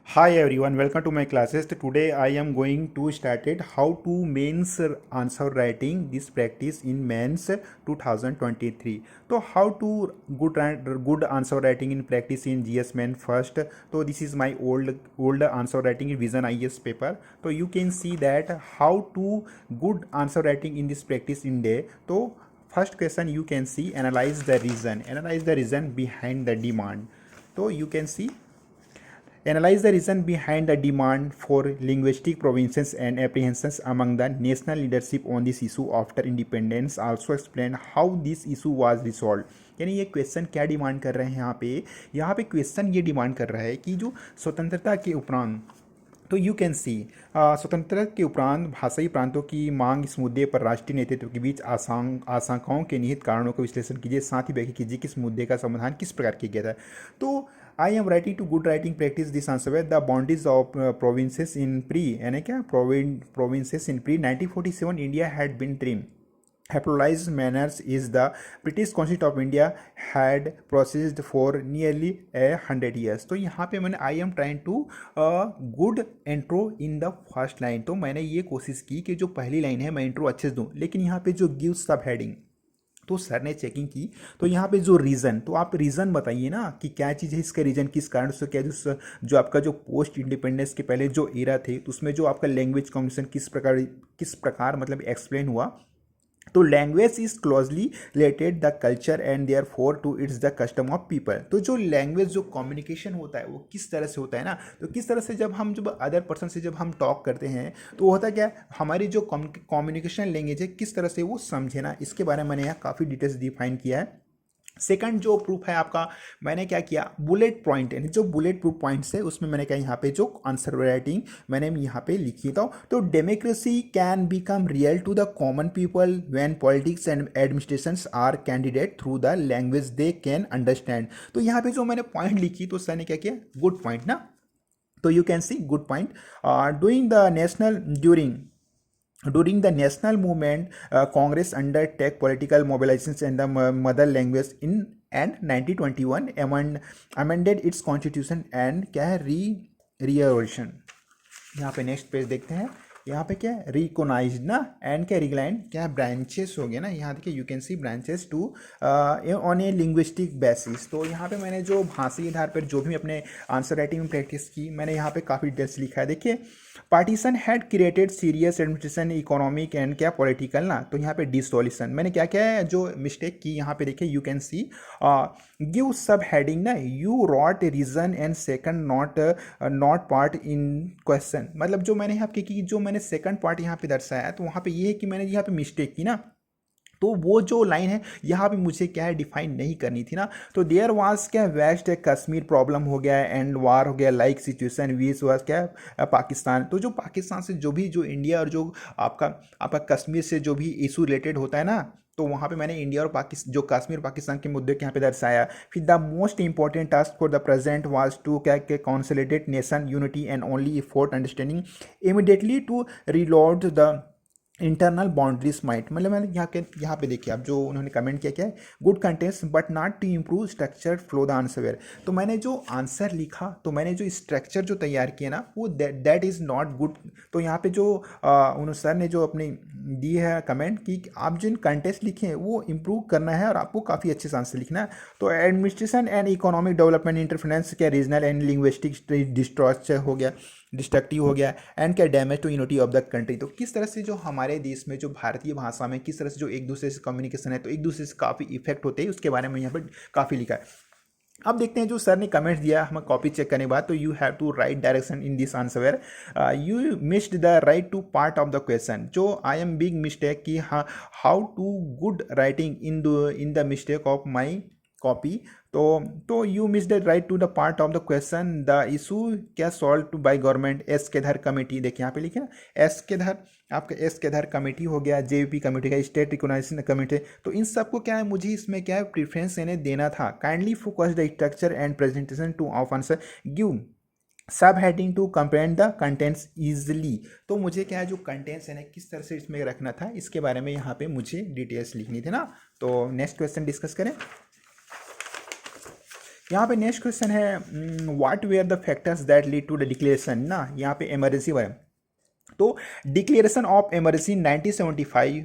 Hi everyone, welcome to my classes. Today I am going to start it how to mains answer writing this practice in mains 2023. तो how to good answer writing in practice in GS main first. So this is my old answer writing in Vision IS paper. So you can see that how to good answer writing in this practice in day. So first question you can see analyze the reason behind the demand. So you can see analyze the reason behind the demand for linguistic provinces and apprehensions among the national leadership on this issue after independence. Also explain how this issue was resolved. यानी ये question क्या demand कर रहे हैं यहाँ पे question ये demand कर रहा है कि जो स्वतंत्रता के उपरांत तो यू कैन सी स्वतंत्रता के उपरांत भाषाई प्रांतों की मांग इस मुद्दे पर राष्ट्रीय नेतृत्व के बीच आशंकाओं के निहित कारणों का विश्लेषण कीजिए, साथ ही व्याख्या कीजिए किस मुद्दे का समाधान किस प्रकार किया गया था. तो I am writing to good writing practice this answer the boundaries of provinces in pre यानी क्या provinces in pre 1947 India had been trim Haplolyzed manners is the British Constitution of India had processed for nearly 100 years. तो यहाँ पे मैंने I am trying to good intro in the first line. तो मैंने ये कोशिश की कि जो पहली लाइन है मैं इंट्रो अच्छे से दूँ, लेकिन यहाँ पे जो गिव सब हेडिंग तो सर ने चेकिंग की तो यहाँ पे जो रीज़न, तो आप रीज़न बताइए ना कि क्या चीज़ है, इसका रीज़न किस कारण से, क्या जो आपका जो पोस्ट इंडिपेंडेंस के पहले जो एरा थे तो उसमें जो आपका लैंग्वेज कम्युनिकेशन किस प्रकार मतलब एक्सप्लेन हुआ. तो language is closely related the culture and therefore to it's the custom of people. तो जो लैंग्वेज जो कम्युनिकेशन होता है वो किस तरह से होता है ना, तो किस तरह से जब अदर पर्सन से जब हम टॉक करते हैं तो होता क्या है, हमारी जो कम्युनिकेशन लैंग्वेज है किस तरह से वो समझे ना, इसके बारे में मैंने यहाँ काफ़ी डिटेल्स डिफाइन किया है. सेकंड जो प्रूफ है आपका, मैंने क्या किया बुलेट पॉइंट यानी जो बुलेट प्रूफ पॉइंट्स है उसमें मैंने क्या यहाँ पे जो आंसर राइटिंग मैंने यहाँ पे लिखी था. तो democracy can become real to the common people when politics and administrations are candidate through the language they can understand. तो यहाँ पे जो मैंने पॉइंट लिखी तो सर ने क्या किया गुड पॉइंट ना, तो you can C good point doing the national During the national movement, Congress undertake political mobilizations in the mother language in and 1921 amended its constitution and क्या है reorganization. यहाँ पे नेक्स्ट पेज देखते हैं, यहाँ पे क्या है रिकोनाइज ना एंड क्या रिग्लाइन क्या ब्रांचेस हो गया ना, यहाँ देखिए you can see branches to on a linguistic basis. तो यहाँ पे मैंने जो भाषी आधार पर जो भी अपने आंसर राइटिंग में प्रैक्टिस की मैंने यहाँ पे काफ़ी डिटेल्स लिखा है. देखिए partition had created serious administration economic and क्या पॉलिटिकल ना, तो यहाँ पे डिसोल्यूशन मैंने क्या क्या है जो मिस्टेक की यहाँ पे देखिए you can see give sub heading ना you wrote reason and second not part in question. मतलब जो मैंने यहाँ पे की जो मैंने सेकंड पार्ट यहाँ पे दर्शाया तो वहाँ पे ये है कि मैंने यहाँ पे मिस्टेक की ना, तो वो जो लाइन है यहाँ पे मुझे क्या है डिफाइन नहीं करनी थी ना. तो देयर वाज क्या वेस्ट कश्मीर प्रॉब्लम हो गया एंड वार हो गया लाइक सिचुएशन वीस वाज क्या पाकिस्तान. तो जो पाकिस्तान से जो इंडिया और जो आपका कश्मीर से जो भी इशू रिलेटेड होता है ना, तो वहाँ पे मैंने इंडिया और पाकिस्तान जो कश्मीर पाकिस्तान के मुद्दे के यहाँ पे दर्शाया. फिर the most important task for the present was to क्या consolidate nation unity and only effort understanding immediately to reload the internal boundaries might. मतलब मैंने यहाँ पे देखिए आप जो उन्होंने कमेंट किया क्या है good contents but not to improve structure flow the answer. तो मैंने जो आंसर लिखा तो मैंने जो स्ट्रक्चर जो तैयार किया ना वो दैट इज़ नॉट गुड. तो यहाँ पे जो उन्होंने सर ने जो अपनी दी है कमेंट कि आप जिन कंटेंट्स लिखे हैं वो इम्प्रूव करना है और आपको काफ़ी अच्छे से आंसर लिखना है. तो administration and economic development interference क्या रीजनल एंड लिंग्विस्टिक डिस्ट्रक्चर हो गया डिस्ट्रक्टिव हो गया एंड क्या damage to unity of the country. तो किस तरह से जो हमारे देश में जो भारतीय भाषा में किस तरह से जो एक दूसरे से कम्युनिकेशन है तो एक दूसरे से काफ़ी इफेक्ट होते हैं उसके बारे में यहाँ पर काफ़ी लिखा है. अब देखते हैं जो सर ने कमेंट्स दिया हम कॉपी चेक करने के बाद. तो you have to write direction in this answer you missed the right two part of the question. जो आई एम बिग मिस्टेक कि हाँ how to good writing in the mistake of my copy. तो you miss the right to the part of the question the issue क्या solve by government S K Dhar committee. देखिए यहाँ पे लिखे ना S K धर आपका एस के धर कमेटी हो गया जेवीपी कमेटी का स्टेट रिकॉग्नाइजेशन कमेटी. तो इन सबको क्या है मुझे इसमें क्या है प्रेफरेंस इन्हें देना था. Kindly focus the structure and presentation to of answer give sub heading to comprehend the contents easily. तो मुझे क्या है जो कंटेंट्स है ना किस तरह से इसमें रखना था इसके बारे में यहाँ पे मुझे डिटेल्स लिखनी थी ना. तो नेक्स्ट क्वेश्चन डिस्कस करें. यहाँ पे नेक्स्ट क्वेश्चन है, what were the factors that lead to the declaration ना, यहाँ पे इमरजेंसी वाले। तो declaration of emergency 1975,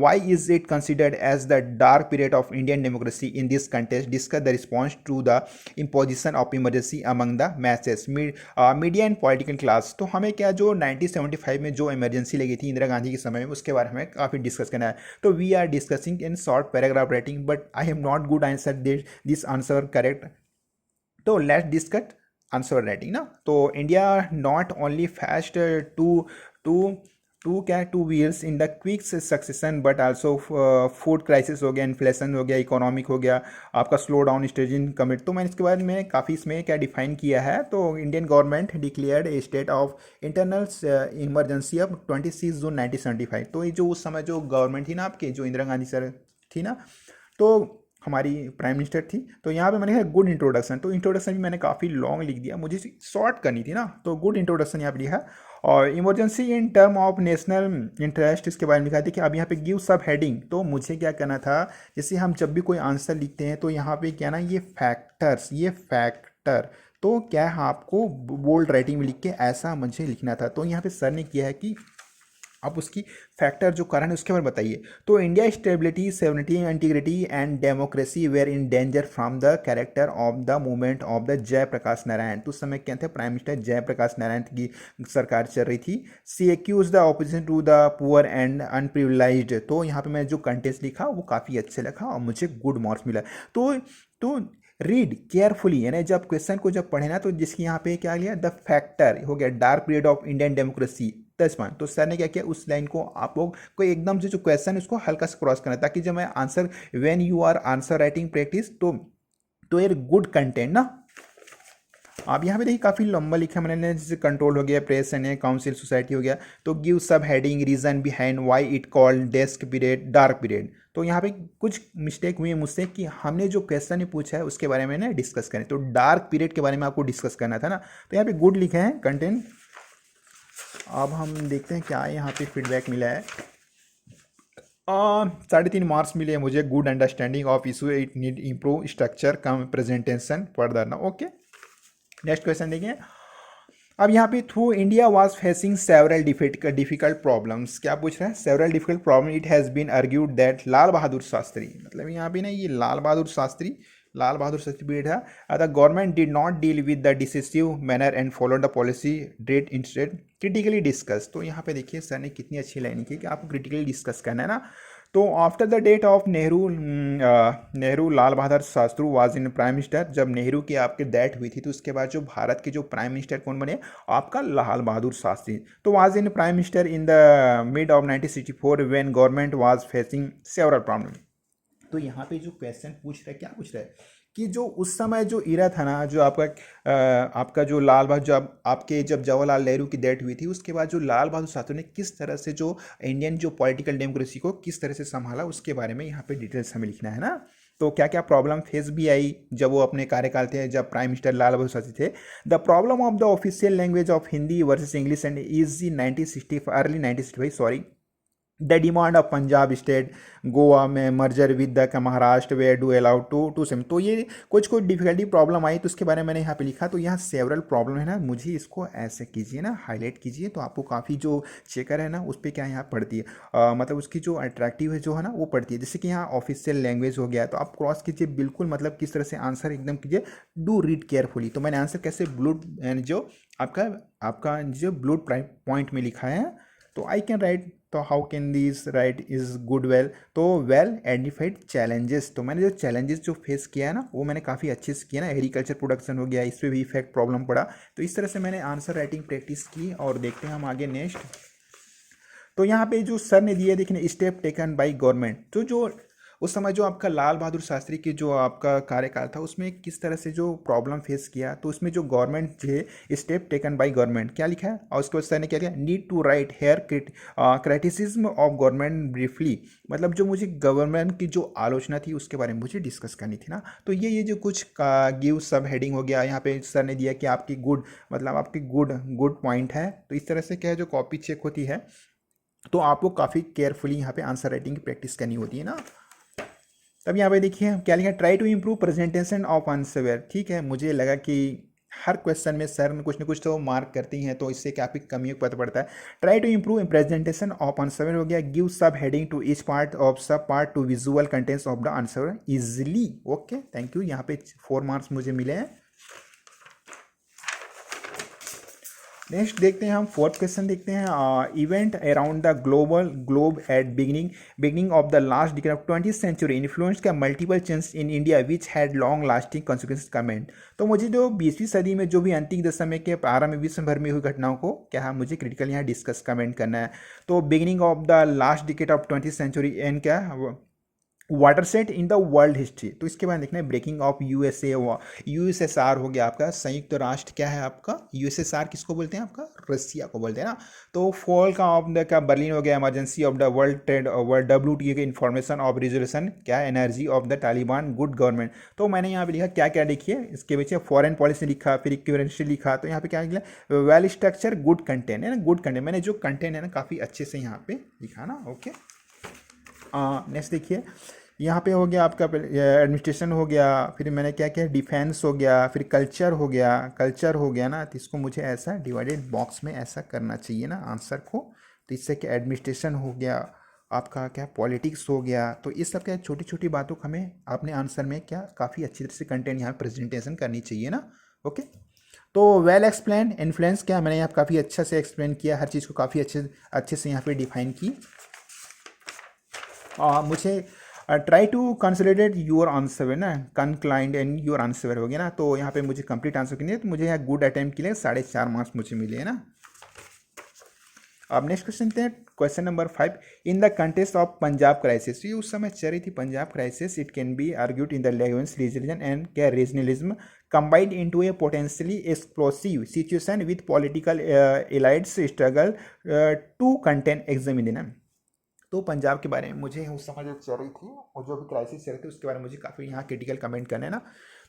why is it considered as the dark period of Indian democracy in this contest, discuss the response to the imposition of emergency among the masses media and political class. तो हमें क्या जो 1975 में जो emergency लगी थी इंदिरा गांधी के समय में, उसके बारे में काफ़ी डिस्कस करना है। तो we are discussing in short paragraph writing, but I have not good answer this answer correct. तो लेट्स डिस्कस आंसर राइटिंग ना। तो India not only fast to to to wheels in the quick succession, but also food crisis हो गया, inflation हो गया, economic हो गया, आपका slow down stage in commit. तो मैंने इसके बाद में काफ़ी इसमें क्या डिफाइन किया है। तो Indian government declared A state of internal emergency of 26 जून 1975। तो ये जो उस समय जो गवर्नमेंट थी ना आपकी, जो इंदिरा गांधी सर थी ना, तो हमारी प्राइम मिनिस्टर थी। तो यहाँ पे मैंने कहा गुड इंट्रोडक्शन। तो इंट्रोडक्शन भी मैंने काफ़ी लॉन्ग लिख दिया, मुझे शॉर्ट करनी थी ना, तो गुड इंट्रोडक्शन यहाँ पे लिखा। और emergency in term of national interest, इसके बारे में लिखा। देखिए अब यहाँ पे गिव सब हेडिंग, तो मुझे क्या करना था, जैसे हम जब भी कोई आंसर लिखते हैं तो यहाँ पे क्या ना, ये फैक्टर्स, ये फैक्टर, तो क्या है आपको बोल्ड राइटिंग में लिख के ऐसा मुझे लिखना था। तो यहाँ पे सर ने किया है कि आप उसकी फैक्टर जो कारण है उसके बारे में बताइए। तो India stability, sovereignty, integrity and democracy were in danger from the character of the movement of the Jayaprakash Narayan. तो उस समय क्या थे, प्राइम मिनिस्टर जयप्रकाश नारायण की सरकार चल रही थी। She accuse the opposition to the poor and unprivileged. तो यहाँ पे मैं जो कंटेंट्स लिखा वो काफ़ी अच्छे लिखा और मुझे गुड मार्क्स मिला। तो रीड केयरफुली, यानी जब क्वेश्चन को जब पढ़े ना, तो जिसकी यहाँ पे क्या लिया, द फैक्टर हो गया dark period of Indian democracy 10 point. तो सर ने क्या किया, उस लाइन को आप लोग को एकदम से जो क्वेश्चन है उसको हल्का से क्रॉस करना, ताकि जब मैं answer, when you are answer writing practice, तो ये गुड कंटेंट ना। आप यहाँ पे देखिए काफ़ी लंबा लिखा मैंने, जैसे कंट्रोल हो गया, प्रेस एंड काउंसिल सोसाइटी हो गया। तो give sub heading, reason behind why it called desk period dark period. तो यहाँ पे कुछ मिस्टेक हुई है मुझसे कि हमने जो क्वेश्चन पूछा है उसके बारे में ना डिस्कस करें। तो डार्क पीरियड के बारे में आपको डिस्कस करना था ना, तो यहाँ पे गुड लिखे हैं कंटेंट। अब हम देखते हैं क्या यहाँ पे फीडबैक मिला है। 3.5 मार्क्स मिले हैं मुझे। Good understanding of issue, it need improve structure come presentation further ना। ओके, नेक्स्ट क्वेश्चन देखिए। अब यहाँ पे through India was facing several difficult problems, क्या पूछ रहा है, several difficult problem, it has been argued that Lal Bahadur Shastri, मतलब यहाँ पे ना ये लाल बहादुर शास्त्री पीरियड है। The government did not deal with the decisive manner and follow the policy date instead critically discuss. तो यहाँ पे देखिए सर ने कितनी अच्छी लाइन की कि आपको क्रिटिकली डिस्कस करना है ना। तो after the date of Nehru Lal Bahadur Shastri was in prime minister. जब नेहरू की आपके डेथ हुई थी तो उसके बाद जो भारत के जो प्राइम मिनिस्टर कौन बने, आपका लाल बहादुर शास्त्री। तो was in prime minister in the mid of 1964 when government was facing several problem. तो यहाँ पे जो क्वेश्चन पूछ रहा है, क्या पूछ रहा है कि जो उस समय जो इरा था ना, जो आपका जो लाल बहादुर, जब आपके जब जवाहरलाल नेहरू की डेथ हुई थी उसके बाद जो लाल बहादुर शास्त्री ने किस तरह से जो इंडियन जो पॉलिटिकल डेमोक्रेसी को किस तरह से संभाला, उसके बारे में यहाँ पे डिटेल्स हमें लिखना है ना। तो क्या क्या प्रॉब्लम फेस भी आई जब वो अपने कार्यकाल थे, जब प्राइम मिनिस्टर लाल बहादुर शास्त्री थे। The problem of the official language of Hindi versus English and is 1960 early 1965 sorry the demand of Punjab state Goa में merger with the Maharashtra where do allow to same. तो ये कुछ डिफिकल्टी प्रॉब्लम आई, तो उसके बारे में मैंने यहाँ पे लिखा। तो यहाँ सेवरल प्रॉब्लम है ना, मुझे इसको ऐसे कीजिए ना, हाईलाइट कीजिए, तो आपको काफ़ी जो चेकर है ना उस पर क्या यहाँ पढ़ती है, मतलब उसकी जो अट्रैक्टिव है जो है ना वो पढ़ती है। जैसे कि यहाँ ऑफिशियल लैंग्वेज हो गया, तो आप क्रॉस कीजिए बिल्कुल, मतलब किस तरह से आंसर एकदम कीजिए, डू रीड केयरफुली। तो मैंने आंसर कैसे ब्लू जो आपका जो ब्लू पॉइंट में लिखा है, तो आई कैन राइट, तो how can this right is good well, तो वेल आइडेंटिफाइड चैलेंजेस। तो मैंने जो चैलेंजेस जो फेस किया है ना वो मैंने काफ़ी अच्छे से किया ना। एग्रीकल्चर प्रोडक्शन हो गया, इस पर भी इफेक्ट प्रॉब्लम पड़ा। तो इस तरह से मैंने आंसर राइटिंग प्रैक्टिस की। और देखते हैं हम आगे नेक्स्ट। तो यहाँ पे जो सर ने दिया देखिए, स्टेप टेकन बाय गवर्नमेंट। तो जो उस समय जो आपका लाल बहादुर शास्त्री की जो आपका कार्यकाल था उसमें किस तरह से जो प्रॉब्लम फेस किया, तो उसमें जो गवर्नमेंट जो स्टेप टेकन बाय गवर्नमेंट क्या लिखा है, और उसके बाद सर ने क्या किया, need to write here criticism of government briefly, मतलब जो मुझे गवर्नमेंट की जो आलोचना थी उसके बारे में मुझे डिस्कस करनी थी ना। तो ये जो कुछ गिव सब हेडिंग हो गया, यहाँ पे सर ने दिया कि आपकी गुड, मतलब आपकी गुड पॉइंट है। तो इस तरह से क्या है, जो कॉपी चेक होती है तो आपको काफ़ी केयरफुली यहाँ पे आंसर राइटिंग की प्रैक्टिस करनी होती है ना। तब यहाँ पे देखिए क्या लिखा, try to improve presentation of answer. ठीक है, मुझे लगा कि हर क्वेश्चन में सर ने कुछ ना कुछ तो मार्क करती हैं, तो इससे काफ़ी कमियों का पता पड़ता है। Try to improve presentation of answer हो गया, give sub heading to each part of sub part to visual contents of the answer easily. Okay, thank you. यहाँ पे 4 मार्क्स मुझे मिले हैं। नेक्स्ट देखते हैं हम फोर्थ क्वेश्चन देखते हैं। Event around the globe at beginning of the last decade of 20th century influence का multiple change in India which had long lasting consequence comment. तो मुझे जो 20वीं सदी में जो भी अंतिम दशक के प्रारंभ में विश्व भर में हुई घटनाओं को क्या मुझे क्रिटिकल यहाँ डिस्कस कमेंट करना है। तो beginning of the last decade of 20th century and क्या watershed in the world history. तो इसके बाद देखना है ब्रेकिंग ऑफ यूएसएसआर हो गया आपका संयुक्त राष्ट्र, क्या है आपका यूएसएसआर किसको बोलते हैं, आपका रसिया को बोलते हैं ना। तो फॉल का ऑफ द क्या बर्लिन हो गया, emergency of the world trade WTO के इंफॉर्मेशन ऑफ रिजोल्यूशन क्या energy of the Taliban good government. तो मैंने यहाँ पे लिखा क्या क्या देखिए, इसके पीछे फॉरेन पॉलिसी लिखा, फिर इक्विवेलेंसी लिखा। तो यहाँ पे क्या लिखा, वेल स्ट्रक्चर गुड कंटेंट है ना, गुड कंटेंट। मैंने जो कंटेंट है ना काफ़ी अच्छे से यहाँ पे लिखा ना। ओके, नेक्स्ट देखिए यहाँ पे हो गया आपका एडमिनिस्ट्रेशन हो गया, फिर मैंने क्या किया डिफेंस हो गया, फिर कल्चर हो गया ना। तो इसको मुझे ऐसा डिवाइडेड बॉक्स में ऐसा करना चाहिए ना आंसर को। तो इससे क्या एडमिनिस्ट्रेशन हो गया आपका, क्या पॉलिटिक्स हो गया। तो इस सब क्या छोटी छोटी बातों को हमें अपने आंसर में क्या काफ़ी अच्छी तरह से कंटेंट यहाँ प्रेजेंटेशन करनी चाहिए ना। ओके, तो वेल एक्सप्लेन इन्फ्लुएंस क्या मैंने यहाँ काफ़ी अच्छा से एक्सप्लेन किया, हर चीज़ को काफ़ी अच्छे से यहाँ पे डिफाइन की। मुझे try to consolidate your answer है ना, कंक्लाइंड एंड योर आंसर हो गया ना। तो यहाँ पे मुझे कंप्लीट आंसर करनी है, तो मुझे यहाँ गुड अटेम्प्ट के लिए 4.5 मार्क्स मुझे मिले हैं ना। अब नेक्स्ट क्वेश्चन हैं question number 5। In the contest of Punjab crisis, ये उस समय चल रही थी Punjab crisis. It can be argued in the language region and क्या regionalism combined into a potentially explosive situation with political elites struggle to contain examination। तो पंजाब के बारे में मुझे उस समय जो चल रही थी और जो भी क्राइसिस चल रही थी उसके बारे में मुझे काफ़ी यहाँ क्रिटिकल कमेंट करना है ना।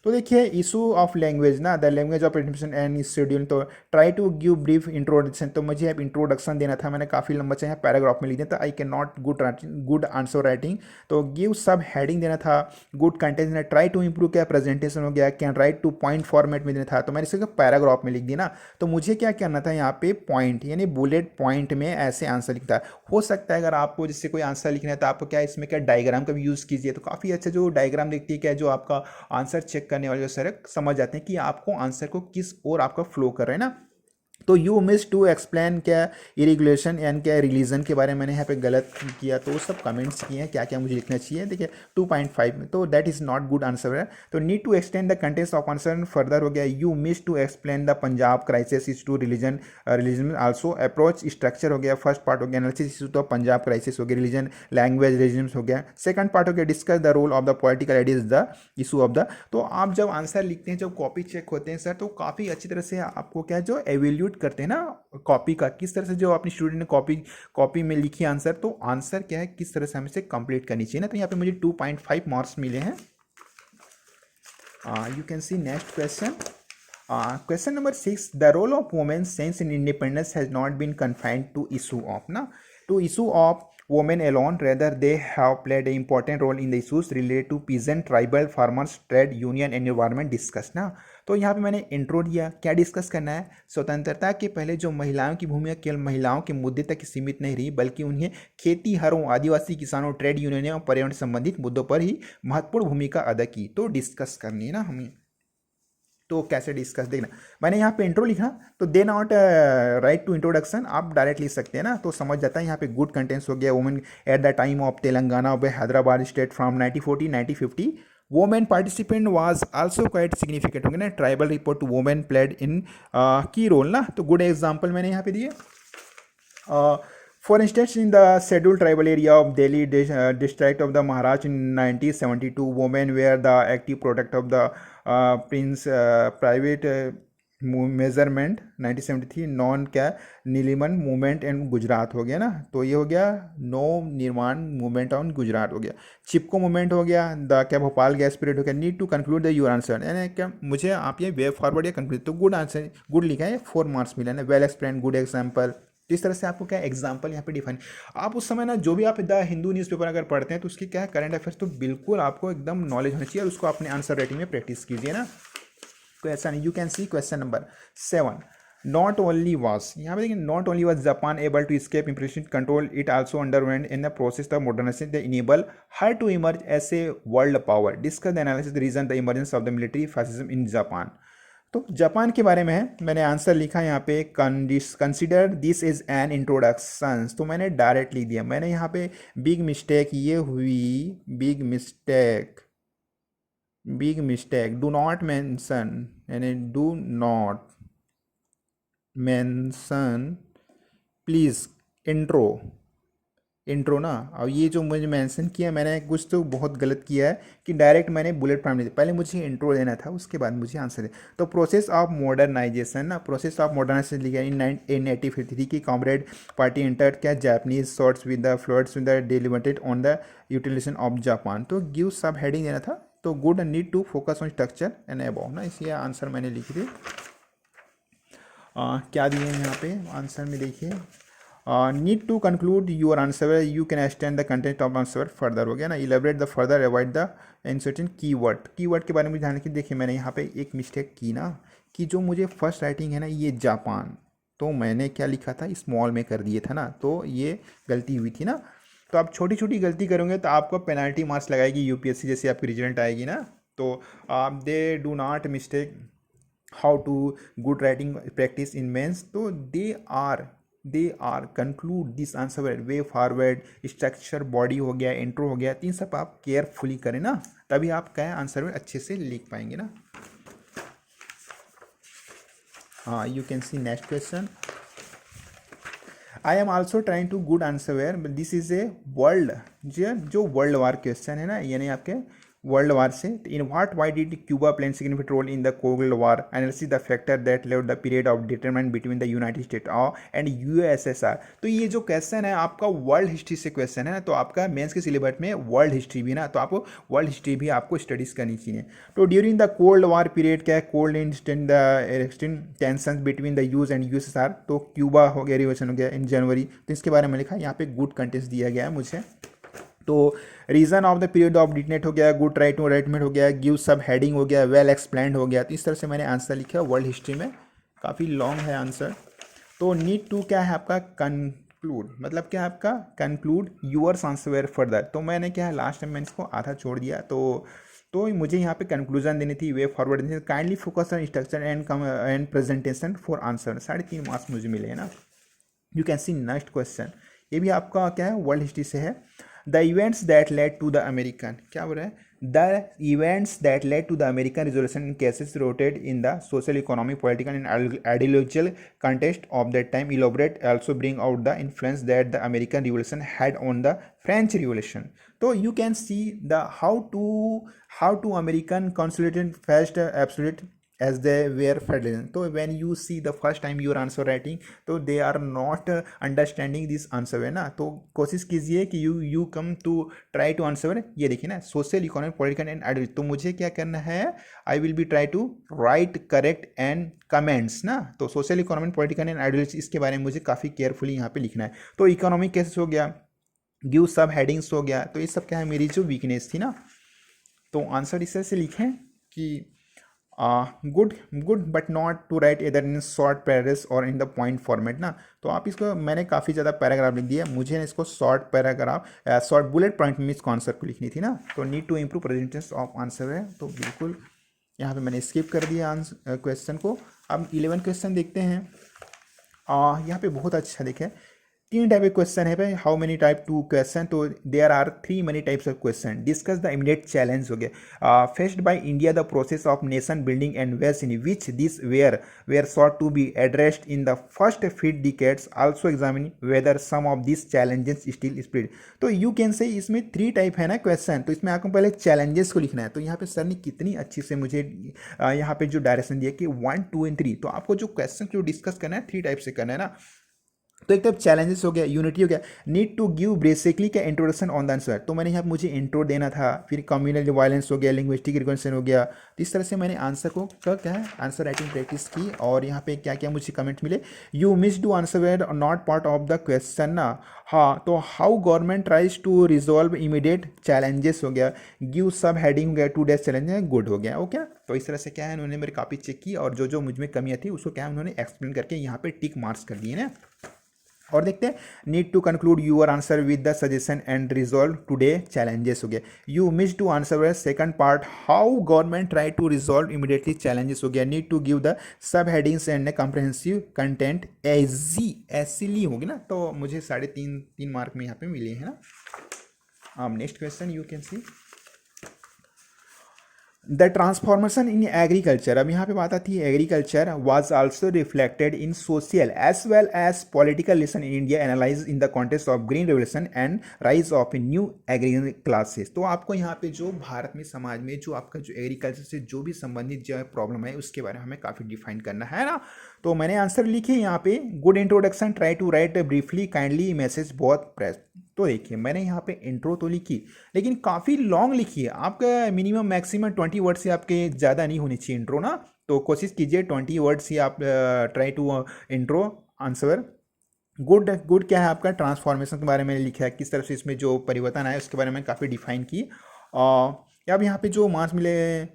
तो देखिए इशू ऑफ लैंग्वेज ना, the language of admission and schedule. तो try to give brief introduction. तो मुझे अब इंट्रोडक्शन देना था, मैंने काफ़ी लंबा चाहिए पैराग्राफ में लिख दिया था। I can not good answer writing. तो गिव सब हेडिंग देना था, गुड कंटेंट देना, ट्राई टू इंप्रूव क्या प्रेजेंटेशन हो गया, can write two point format में देना था। तो मैंने इसे पैराग्राफ में लिख दिया ना। तो मुझे क्या करना था यहाँ पे पॉइंट यानी बुलेट पॉइंट में ऐसे आंसर लिखता हो सकता है। अगर आपको जिससे कोई आंसर लिखना है तो आपको क्या इसमें क्या डायग्राम का भी यूज़ कीजिए। तो काफ़ी अच्छा जो डायग्राम देखती है क्या जो आपका आंसर चेक करने वाले जो सर समझ जाते हैं कि आपको आंसर को किस और आपका फ्लो कर रहा है ना। तो यू मिस टू एक्सप्लेन क्या इरेगुलेशन एंड क्या रिलीजन के बारे में मैंने यहाँ पे गलत किया। तो सब कमेंट्स किए हैं क्या क्या मुझे लिखना चाहिए। देखिए 2.5 में तो that is not good answer है। तो need to extend the contents of answer further हो गया। You miss to explain the Punjab crisis is to religion also approach structure हो गया। फर्स्ट पार्ट हो गया एनालिसिस इशू तो पंजाब क्राइसिस हो गया, रिलीजन लैंग्वेज रिजम्स हो गया। सेकंड पार्ट हो गया discuss the role of the political ideas the issue of the. तो आप जब आंसर लिखते हैं जब कॉपी चेक होते हैं सर तो काफ़ी अच्छी तरह से आपको क्या जो एवेल्यूट करते हैं ना कॉपी का, किस तरह से जो अपनी स्टूडेंट ने कॉपी में लिखी आंसर, तो आंसर क्या है किस तरह से हमें से कंप्लीट करनी चाहिए ना। तो यहाँ पे मुझे 2.5 मार्क्स मिले हैं। You can see next question. Question number 6, the role of women sense in independence has not been confined to issue of ना, to issue of women alone, rather they have played an important role in the issues related to peasant, tribal, farmers, trade union and environment discussed ना। तो यहाँ पे मैंने intro दिया, क्या discuss करना है। स्वतंत्रता के पहले जो महिलाओं की भूमिका केवल महिलाओं के मुद्दे तक सीमित नहीं रही बल्कि उन्हें खेतीहरों, आदिवासी किसानों, ट्रेड यूनियनों और पर्यावरण संबंधित मुद्दों पर ही महत्वपूर्ण भूमिका अदा की। तो डिस्कस करनी है ना हमें। तो कैसे डिस्कस देखना, मैंने यहाँ पे इंट्रो लिखा तो they not write to introduction आप डायरेक्ट लिख सकते हैं ना। तो समझ जाता है यहाँ पे गुड कंटेंट्स हो गया। Women at the time of Telangana of Hyderabad state from 1940-1950 women participant was also quite significant हो गया ना। Tribal report women played in की रोल ना। तो गुड एग्जाम्पल मैंने यहाँ पे दिए। For instance, in the scheduled tribal area of Delhi district of the Maharashtra in 1972, women were the active product of the Prince private measurement 1973 non क्या नीलिमन movement and Gujarat हो गया ना। तो ये हो गया नो निर्माण मूवमेंट ऑन गुजरात हो गया। चिपको मूवमेंट हो गया। द क्या भोपाल गैस पीरियड हो गया। Need to conclude the your answer यानी क्या मुझे आप ये वे फॉरवर्ड या कंक्लूड। तो गुड आंसर गुड लिखा है 4 मार्क्स मिला है। वेल एक्सप्लेन गुड एग्जाम्पल तो इस तरह से आपको क्या एग्जाम्पल यहाँ पे डिफाइन, आप उस समय ना जो भी आप द हिंदू न्यूज़पेपर अगर पढ़ते हैं तो उसकी क्या है करंट अफेयर्स तो बिल्कुल आपको एकदम नॉलेज होना चाहिए और उसको अपने आंसर राइटिंग में प्रैक्टिस कीजिए ना। Question you can see question number 7, not only was, यहाँ पे देखिए not only was Japan able to escape impression control it also underwent in the process of modernisation the enable her to emerge as a world power, discuss the analysis the reason the emergence of the military fascism in Japan. तो Japan के बारे में है, मैंने answer लिखा यहाँ पे consider this is an introduction, तो मैंने डायरेक्ट लिख दिया। मैंने यहाँ पे बिग मिस्टेक ये हुई, big mistake do not mention, यानी do not mention please intro ना। अब ये जो मुझे मेंशन किया मैंने कुछ तो बहुत गलत किया है कि डायरेक्ट मैंने बुलेट पॉइंट नहीं, पहले मुझे इंट्रो देना था उसके बाद मुझे आंसर दे। तो प्रोसेस ऑफ मॉडर्नाइजेशन ना, प्रोसेस ऑफ मॉडर्नाइजेशन लिखा इन 1853 की कॉमरेड पार्टी एंटर क्या Japanese shorts with the floats with the delimited on the utilisation of Japan, तो गिव सब हेडिंग देना था। तो good need to focus on structure and about ना, इसलिए answer मैंने लिख दिए। क्या दिए हैं यहाँ पे आंसर में देखिए, need to conclude your answer you can extend the content of answer further, हो गया ना। Elaborate the further avoid the uncertain keyword के बारे में ध्यान रखिए। देखिए मैंने यहाँ पे एक मिस्टेक की ना कि जो मुझे फर्स्ट राइटिंग है ना ये जापान, तो मैंने क्या लिखा था स्मॉल में कर दिए था ना, तो ये गलती हुई थी ना। तो आप छोटी छोटी गलती करोगे तो आपको पेनल्टी मार्क्स लगाएगी यूपीएससी जैसे आपकी रिजल्ट आएगी ना। तो they do not mistake how to good writing practice in mains, तो they are conclude this answer way forward structure body हो गया इंट्रो हो गया, तीन सब आप केयरफुली करें ना, तभी आप क्या आंसर में अच्छे से लिख पाएंगे ना। हाँ you can see next question, I am also trying to good answer where this is a world, जो वर्ल्ड वार क्वेश्चन है ना, यानी आपके वर्ल्ड वार से। In why did Cuba play significant role in the cold war, analysis the factor that led the period of determinant between the united state and USSR. तो ये जो question है आपका वर्ल्ड हिस्ट्री से question है ना, तो आपका मेंस के सिलेबस में वर्ल्ड हिस्ट्री भी ना, तो आपको वर्ल्ड हिस्ट्री भी आपको स्टडीज करनी चाहिए। तो during the cold war period क्या है, cold instant the tension between the US and USSR, तो क्यूबा हो गया रिवोल्यूशन हो गया इन जनवरी, तो इसके बारे में लिखा यहाँ पे गुड कंटेंट्स दिया गया है मुझे। तो reason of the period of detente हो गया, गुड राइट राइटमेंट हो गया, गिव सब हेडिंग हो गया, वेल एक्सप्लेन्ड हो गया। तो इस तरह से मैंने आंसर लिखा वर्ल्ड हिस्ट्री में, काफ़ी लॉन्ग है आंसर। तो नीड टू क्या है आपका कंक्लूड, मतलब क्या है आपका कंक्लूड यूअर्स आंसर फर्दर, तो मैंने क्या है लास्ट टाइम मैंने इसको आधा छोड़ दिया। तो मुझे यहाँ पे कंक्लूजन देनी थी, वे फॉरवर्ड देनी थी। Kindly focus on structure and presentation for answer, 3.5 marks मुझे मिले हैं ना। You can see next question, ये भी आपका क्या है वर्ल्ड हिस्ट्री से है। The events that led to the American, क्या बोल रहा है, the events that led to the American resolution in cases rooted in the social economic political and ideological context of that time, elaborate also bring out the influence that the American revolution had on the French revolution. तो you can see the how to American consolidated first absolute as they were federalism. So when you see the first time your answer writing, तो they are not understanding this answer है ना। तो कोशिश कीजिए कि you come to try to answer, ये देखिए ना social economic political and ideology, तो मुझे क्या करना है, I will be try to write correct and comments ना। तो social economic political and ideology इसके बारे में मुझे काफ़ी केयरफुली यहाँ पे लिखना है। तो इकोनॉमिक केसेस हो गया, गिव सब हेडिंग्स हो गया, तो ये सब क्या है मेरी जो वीकनेस थी ना। तो आंसर इस तरह से लिखें कि good but not to write इधर इन शॉर्ट पैराग्राफ्स और इन द पॉइंट फॉर्मेट ना। तो आप इसको, मैंने काफ़ी ज़्यादा पैराग्राफ लिख दिया, मुझे इसको short paragraph short bullet point में इसको आंसर को लिखनी थी ना। तो need to improve presentation of answer है, तो बिल्कुल यहाँ पे मैंने स्किप कर दिया आंसर क्वेश्चन को। अब 11 क्वेश्चन देखते हैं। यहाँ पे बहुत अच्छा देखें, 3 टाइप के क्वेश्चन है भाई, हाउ मेनी टाइप 2 क्वेश्चन, तो there are 3 many types of question. Discuss the immediate challenge हो गया, faced by India the process of nation building and west in which this were sought to be addressed in the first few decades, also examine whether some of this challenges still spread. तो you can say इसमें 3 type है ना question, तो इसमें आपको पहले challenges को लिखना है। तो यहाँ पे सर ने कितनी अच्छी से मुझे यहाँ पे जो डायरेक्शन दिया कि 1, 2 एंड 3, तो आपको जो क्वेश्चन जो डिस्कस करना है 3 टाइप से करना है ना। तो एक तरफ चैलेंजेस हो गया, यूनिटी हो गया, नीड टू गिव बेसिकली क्या इंट्रोडक्शन ऑन द आंसर, तो मैंने यहाँ पे मुझे इंट्रो देना था, फिर कम्युनल वायलेंस हो गया, लिंग्विस्टिक रिकॉग्निशन हो गया, तो इस तरह से मैंने आंसर को क्या है आंसर राइटिंग प्रैक्टिस की। और यहाँ पे क्या क्या मुझे कमेंट मिले, you miss do answer were not part of the question ना। हाँ, तो how government tries to resolve immediate challenges हो गया, गिव सब हेडिंग हो गया, 2 डेज चैलेंज है, गुड हो गया। ओके, तो इस तरह से क्या है उन्होंने मेरी कॉपी चेक की और जो जो मुझ में कमियाँ थी उसको क्या है उन्होंने एक्सप्लेन करके यहाँ पे टिक मार्क्स कर दिए ना। और देखते हैं, need to conclude your answer with the suggestion and resolve today challenges हो गया, you miss to answer where second part how government try to resolve immediately challenges हो गया, need to give the sub headings and comprehensive content easily होगी ना। तो मुझे 3.5 mark में यहाँ पे मिले हैं ना। अब next question you can see the transformation in agriculture. अब यहाँ पे बात आती है agriculture was also reflected in social as well as political lesson in India analyze in the context of green revolution and rise of new agri classes. तो आपको यहाँ पे जो भारत में समाज में जो आपका जो एग्रीकल्चर से जो भी संबंधित जो प्रॉब्लम है उसके बारे में हमें काफ़ी डिफाइन करना है ना। तो मैंने आंसर लिखे यहाँ पे, good introduction, try to write briefly kindly message बहुत प्रेस। तो देखिए मैंने यहाँ पे इंट्रो तो लिखी लेकिन काफ़ी लॉन्ग लिखी है, आपका मिनिमम मैक्सिमम 20 वर्ड से आपके ज़्यादा नहीं होनी चाहिए इंट्रो ना। तो कोशिश कीजिए 20 वर्ड से आप try to intro answer. Good good क्या है आपका ट्रांसफॉर्मेशन के बारे में लिखा है, किस तरह से इसमें जो परिवर्तन आए उसके बारे में काफ़ी डिफाइन की। अब यहाँ पे जो मार्क्स मिले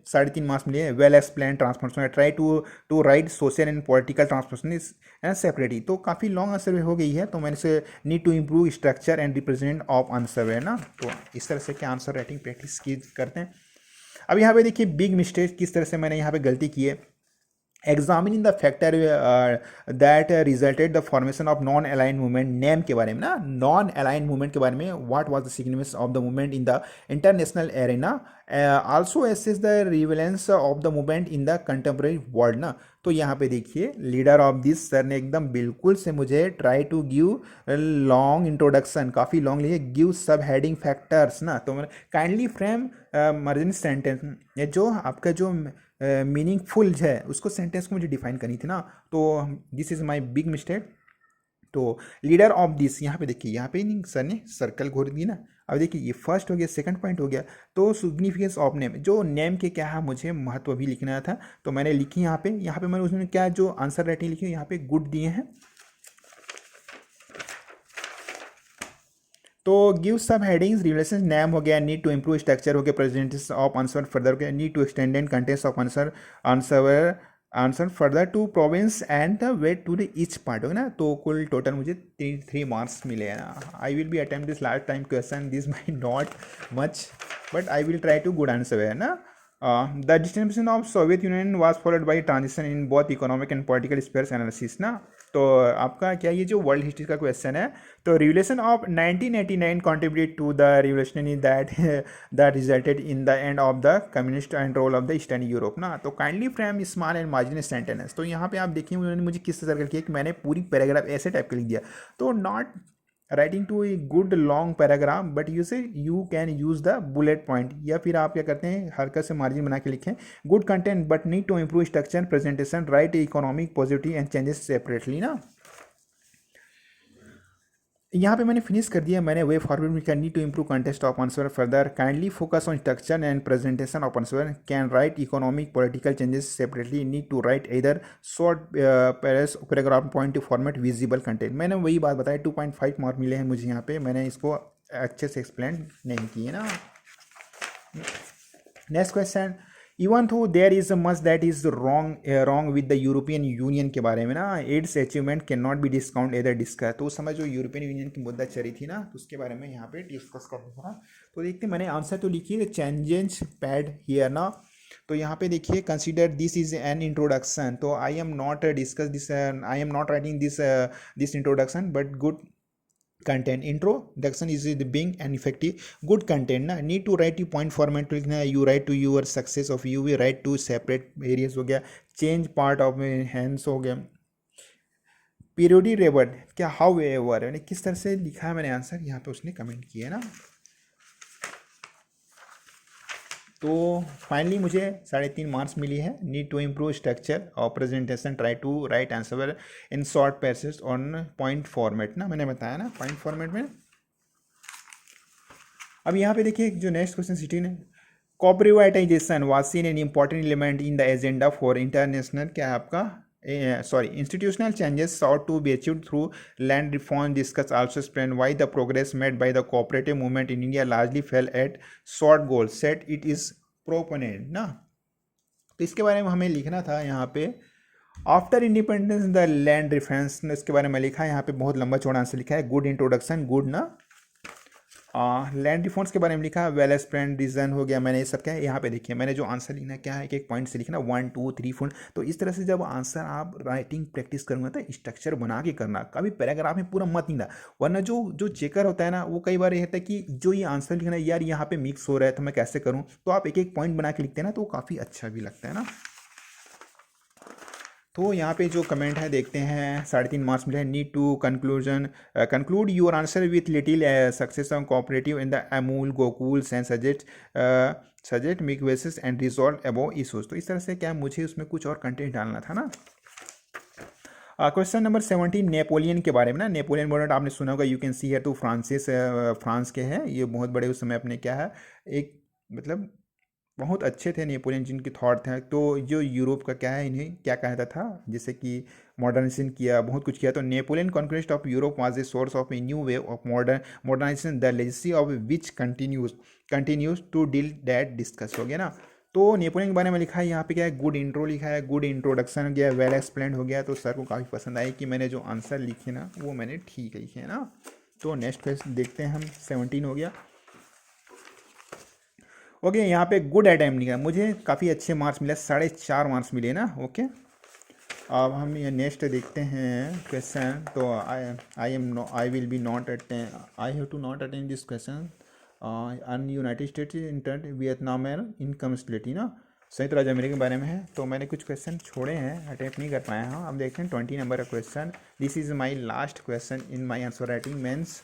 3.5 मार्क्स मिले, well explain transformation, try to write social and political transformation is separately. तो काफ़ी लॉन्ग आंसर हो गई है, तो मैंने से need to improve structure and represent of answer है ना। तो इस तरह से क्या आंसर राइटिंग प्रैक्टिस की करते हैं। अब यहाँ पे देखिए बिग मिस्टेक किस तरह से मैंने यहाँ पे गलती की है, examining the factor that resulted the formation of non align movement, name के बारे में ना, नॉन अलाइन मूवमेंट के बारे में, what was the significance of the movement in the international arena, also assess the relevance of the movement in the contemporary world ना। तो यहाँ पे देखिए लीडर ऑफ दिस सर ने एकदम बिल्कुल से मुझे try to give long introduction, काफ़ी लॉन्ग लिखे, गिव सब हेडिंग फैक्टर्स ना। तो काइंडली फ्रेम मर्जन सेंटेंस, ये जो आपका जो मीनिंगफुल है उसको सेंटेंस को मुझे डिफाइन करनी थी ना। तो this is my big mistake. तो लीडर ऑफ दिस, यहाँ पे देखिए यहाँ पे नहीं सर ने सर्कल घोर दी ना। अब देखिए ये फर्स्ट हो गया, सेकंड पॉइंट हो गया। तो सिग्निफिकेंस ऑफ नेम, जो नेम के क्या है मुझे महत्व भी लिखना था, तो मैंने लिखी यहाँ पे मैंने उसमें क्या जो आंसर राइटिंग लिखी यहाँ पे गुड दिए हैं। तो गिव सब हेडिंग्स, रिलेशन नेम हो गया, नीड टू इंप्रूव स्ट्रक्चर हो गया, प्रेजेंटेशन ऑफ आंसर फर्दर हो गया, need to extend and contents of answer further to province and the way to the each part होगा ना। तो कुल टोटल मुझे 3 मार्क्स मिले हैं ना। I will be attempt this last time question, this my not much but I will try to good answer है ना। The distribution of Soviet Union was followed by transition in both economic and political spheres analysis ना। तो आपका क्या ये जो world history का question है, तो revolution of 1989 contributed to the revolution that that resulted in the end of the communist and role of the Eastern Europe ना। तो kindly frame small and marginal sentence, तो यहाँ पे आप देखिए उन्होंने मुझे किस तरह किया कि मैंने पूरी पैराग्राफ ऐसे टाइप का लिख दिया। तो not writing to a good long paragraph but you can use the bullet point, या फिर आप क्या करते हैं हल्का से मार्जिन बना के लिखें, good content but need to improve structure presentation, write economic positive and changes separately ना। यहाँ पे मैंने फिनिश कर दिया, मैंने वे फॉरवर्ड में can need to improve contest of answer further, kindly focus on structure and presentation of answer, can write economic political changes separately, need to write इधर short paragraph point to format visible content. मैंने वही बात बताई, 2.5 mark मिले हैं मुझे यहाँ पे, मैंने इसको अच्छे से एक्सप्लेन नहीं किए ना। Next question, even though there is much that is wrong with the European Union के बारे में ना, it's achievement can not be discount either discuss. तो उस समय जो यूरोपियन यूनियन की मुद्दा चली थी ना, तो उसके बारे में यहाँ पे डिस्कस करना था। तो देखते मैंने आंसर तो लिखी चेंजेस पैड हियर ना। तो यहाँ पे देखिए consider this is an introduction, तो I am not discuss this, I am not writing this introduction but good content. Introduction is the being and effective good content ना, need to write you point format to लिखना है, you write to your success of you will write to separate areas हो गया, change part of hands हो गया, periodic reward क्या however मैंने किस तरह से लिखा है मैंने आंसर यहाँ पे उसने कमेंट किया ना। तो फाइनली मुझे 3.5 मार्क्स मिली है। नीड टू इम्प्रूव स्ट्रक्चर और presentation, try to write answer in short passage on point format ना, मैंने बताया ना पॉइंट फॉर्मेट में। अब यहाँ पे देखिए जो नेक्स्ट क्वेश्चन 16 है, cooperativization was seen an important element in the agenda for international, क्या है आपका institutional changes sought to be achieved through land reform. Discuss also explain why the progress made by the cooperative movement in India largely fell at short goals set it is proponent ना। तो इसके बारे में हमें लिखना था यहाँ पे, after independence the land reference, इसके बारे में लिखा है यहाँ पे, बहुत लंबा चौड़ा आंसर लिखा है, गुड इंट्रोडक्शन, गुड ना। लैंड रिफॉर्म्स के बारे में लिखा है, वेल एक्सप्लेन्ड रीजन हो गया, मैंने ये सब क्या है यहाँ पे देखिए, मैंने जो आंसर लिखना क्या है, एक पॉइंट से लिखना 1 2 3 4। तो इस तरह से जब आंसर आप राइटिंग प्रैक्टिस करूँगा तो स्ट्रक्चर बना के करना, कभी पैराग्राफ में पूरा मत लिखना, वरना जो चेकर होता है ना वो कई बार ये होता है कि जो ये आंसर लिखना है यार यहाँ पे मिक्स हो रहा है तो मैं कैसे करूँ, तो आप एक एक पॉइंट बना के लिखते हैं ना तो वो काफ़ी अच्छा भी लगता है ना। तो यहाँ पे जो कमेंट है देखते हैं, 3.5 मार्क्स मिले हैं। Need to conclude your answer with little success on cooperative in the Amul Gokuls and suggest make basis and resolve above issues. तो इस तरह से क्या मुझे उसमें कुछ और कंटेंट डालना था ना। क्वेश्चन नंबर 17 नेपोलियन के बारे में ना, नेपोलियन बोनापार्ट आपने सुना होगा, यू कैन सी है, तो फ्रांस के हैं ये, बहुत बड़े उस समय अपने क्या है एक मतलब बहुत अच्छे थे नेपोलियन, जिनके थॉट थे। तो जो यूरोप का क्या है, इन्हें क्या कहता था, जैसे कि मॉडर्नाइजेशन किया, बहुत कुछ किया। तो Napoleon conquest of Europe was a source of a new way of modernisation the legacy of which continues to deal that discuss हो गया ना। तो नेपोलियन के बारे में लिखा है यहाँ पे क्या है, गुड इंट्रो लिखा है, गुड इंट्रोडक्शन हो गया, वेल एक्सप्लेन्ड हो गया। तो सर को काफ़ी पसंद आई कि मैंने जो आंसर लिखे ना वो मैंने ठीक लिखे है ना। तो नेक्स्ट क्वेश्चन देखते हैं हम, 17 हो गया। ओके यहाँ पे गुड अटेम्प्ट लिखा, मुझे काफ़ी अच्छे मार्क्स मिले, 4.5 मार्क्स मिले ना। ओके अब हम ये नेक्स्ट देखते हैं क्वेश्चन। तो I will be not attend, I have to not attend this question on united states inter Vietnam and income state ना, संयुक्त राज्य अमेरिका के बारे में है। तो मैंने कुछ क्वेश्चन छोड़े हैं, अटेम्प्ट नहीं कर पाया हूँ। अब देखते हैं 20 नंबर का question, this is my last question in my answer writing mains.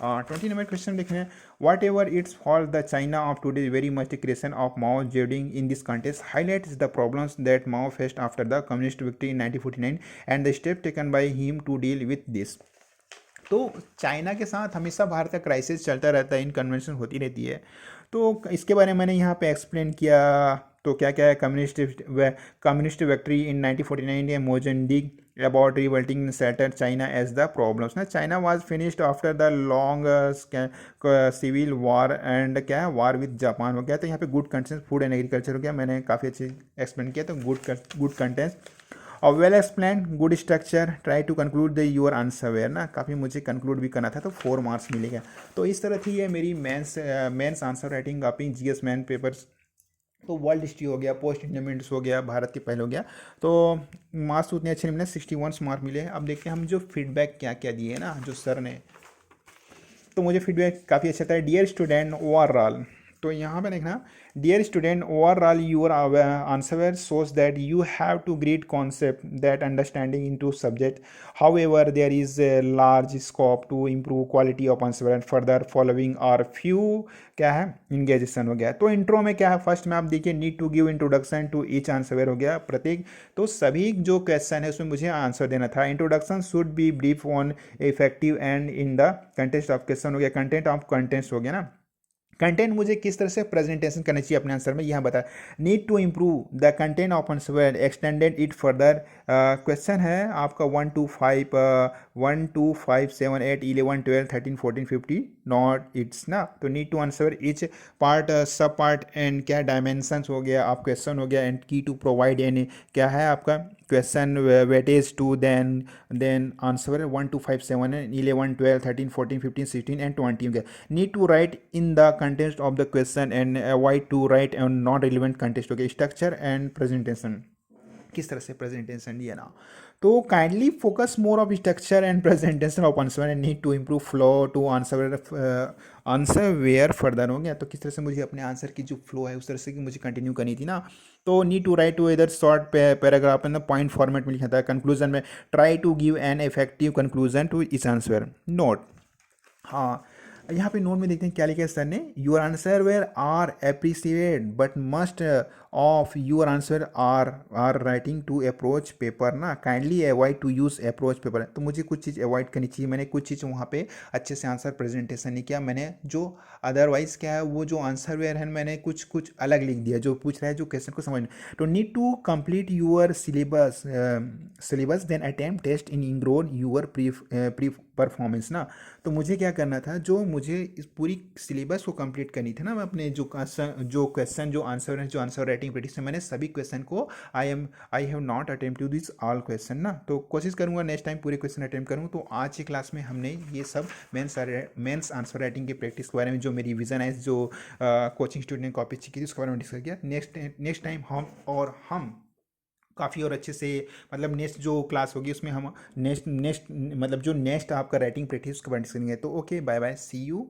20 number question देखते हैं, whatever it's fall the China of today very much creation of Mao Zedong in this contest highlights the problems that Mao faced after the communist victory in 1949 and the step taken by him to deal with this. तो China के साथ हमेशा भारत का crisis चलता रहता है, इनकन्वेंशन होती रहती है। तो इसके बारे में मैंने यहाँ पे एक्सप्लेन किया। तो क्या क्या है, कम्युनिस्ट विक्ट्री इन 1949 है, Mozambique about revolting setter China as the problems ना, China was finished after the long civil war and क्या है वॉर विद जापान हो गया। तो यहाँ पे good contents food and agriculture हो गया, मैंने काफ़ी अच्छे एक्सप्लेन किया। तो गुड कंटेंट्स और well explain, good structure, try to conclude the your answer where ना, काफ़ी मुझे कंक्लूड भी करना था तो 4 मार्क्स मिलेगा। तो इस तरह थी ये मेरी मेंस आंसर राइटिंग अपनी जीएस मैन पेपर्स। तो वर्ल्ड हिस्ट्री हो गया, पोस्ट इंडिपेंडेंस हो गया, भारत के पहले हो गया। तो मार्क्स उतने अच्छे नहीं मिले, 61 मार्क मिले। अब देखते हैं हम जो फीडबैक क्या क्या दिए ना जो सर ने। तो मुझे फीडबैक काफ़ी अच्छा था। डियर स्टूडेंट ओवरऑल, तो यहाँ पे देखना, dear student overall your answer shows that you have to great concept that understanding into subject, however there is a large scope to improve quality of answer and further following are few क्या है इंगेजेशन हो गया। तो intro में क्या है, first में आप देखिए need to give introduction to each answer हो गया प्रत्येक। तो सभी जो क्वेश्चन है उसमें मुझे आंसर देना था। Introduction should be brief on effective and in the content of question हो गया, कंटेंट ऑफ कंटेंट्स हो गया ना। कंटेंट मुझे किस तरह से प्रेजेंटेशन करनी चाहिए अपने आंसर में, यह बता। Need to improve the content of answer, extended it further. Question है आपका 1 2 5 1 2 5 7 8 11 12 13 14 15 नॉट इट्स ना। तो need to answer each part sub part and क्या डायमेंशंस हो गया, आप क्वेश्चन हो गया, एंड की टू प्रोवाइड एनी क्या है आपका question weightage to then answer 1 2 5 7 11 12 13 14 15 16 and 20 हो गया। Need to write in the content of the question and avoid to write and not relevant content हो गया। स्ट्रक्चर एंड प्रेजेंटेशन, किस तरह से प्रेजेंटेशन दिया ना। तो kindly focus more of structure and presentation of answer and need to improve flow to answer where further हो गया। तो किस तरह से मुझे अपने आंसर की जो फ्लो है उस तरह से कि मुझे कंटिन्यू करनी थी ना। तो नीड टू राइट टू इधर short paragraph in the point format में लिखा था। कंक्लूजन में try to give an effective conclusion to इस आंसर नोट। हाँ यहाँ पे नोट में देखते हैं क्या लिखा है सर ने, your answer were are appreciate but must of your answer are writing to approach paper ना, kindly avoid to use approach paper. तो मुझे कुछ चीज़ अवॉइड करनी चाहिए, मैंने कुछ चीज़ वहाँ पे अच्छे से आंसर प्रेजेंटेशन नहीं किया, मैंने जो अदरवाइज क्या है वो जो आंसर वेयर है मैंने कुछ कुछ अलग लिख दिया जो पूछ रहा है, जो क्वेश्चन को समझ। तो need to complete your syllabus then attempt test in ingrown your pre performance ना। तो मुझे क्या करना था, जो मुझे इस पूरी सिलेबस को कंप्लीट करनी थी ना, मैं अपने जो क्वेश्चन जो आंसर है, जो आंसर राइटिंग प्रैक्टिस है, मैंने सभी क्वेश्चन को I have not attempt to this all question ना। तो कोशिश करूंगा नेक्स्ट टाइम पूरे क्वेश्चन अटेम्प्ट करूँ। तो आज की क्लास में हमने ये सब मेंस आंसर राइटिंग की प्रैक्टिस के बारे में, जो मेरी विजन है, जो कोचिंग स्टूडेंट ने कॉपी की थी, उसके बारे में डिस्कस किया। नेक्स्ट टाइम हम काफ़ी और अच्छे से, मतलब नेक्स्ट जो क्लास होगी उसमें हम नेक्स्ट मतलब जो नेक्स्ट आपका राइटिंग प्रैक्टिस उसके बारे में डिस्कस करेंगे। तो okay, bye bye, see you.